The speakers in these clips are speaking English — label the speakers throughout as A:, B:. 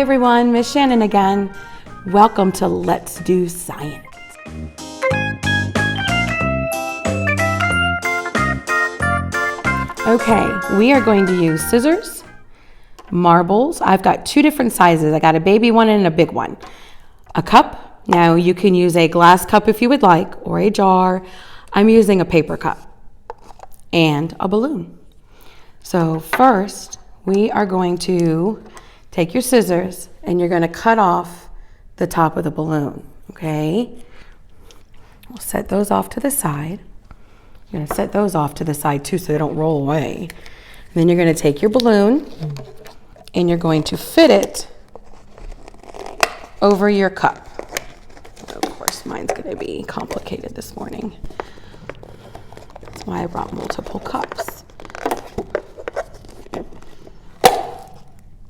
A: Hi everyone, Miss Shannon again. Welcome to Let's Do Science. Okay, we are going to use scissors, marbles. I've got two different sizes. I got a baby one and a big one. A cup. Now you can use a glass cup if you would like, or a jar. I'm using a paper cup. And a balloon. So first, we are going to take your scissors and you're going to cut off the top of the balloon, okay? We'll set those off to the side. You're going to set those off to the side too so they don't roll away. And then you're going to take your balloon and you're going to fit it over your cup. Of course, mine's going to be complicated this morning. That's why I brought multiple cups.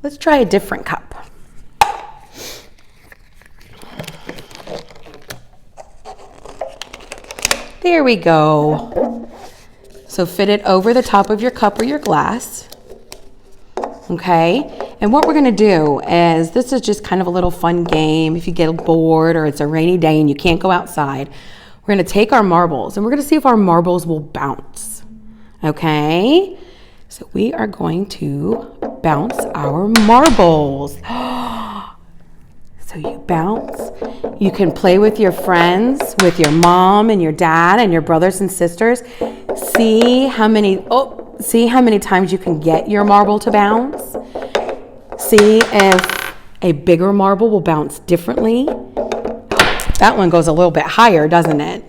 A: Let's try a different cup. There we go. So fit it over the top of your cup or your glass. Okay, and what we're gonna do is, this is just kind of a little fun game. If you get bored or it's a rainy day and you can't go outside, we're gonna take our marbles and we're gonna see if our marbles will bounce. Okay, so we are going to bounce our marbles. So you bounce. You can play with your friends, with your mom and your dad and your brothers and sisters. See how many times you can get your marble to bounce. See if a bigger marble will bounce differently. That one goes a little bit higher, doesn't it?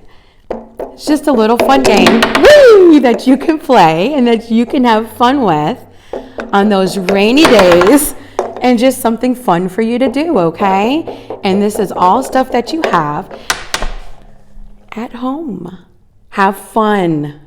A: It's just a little fun game that you can play and that you can have fun with on those rainy days, and just something fun for you to do, okay? And this is all stuff that you have at home. Have fun.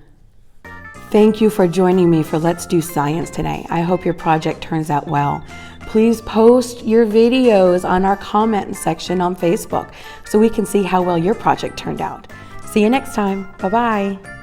A: Thank you for joining me for Let's Do Science today. I hope your project turns out well. Please post your videos on our comment section on Facebook so we can see how well your project turned out. See you next time. Bye-bye.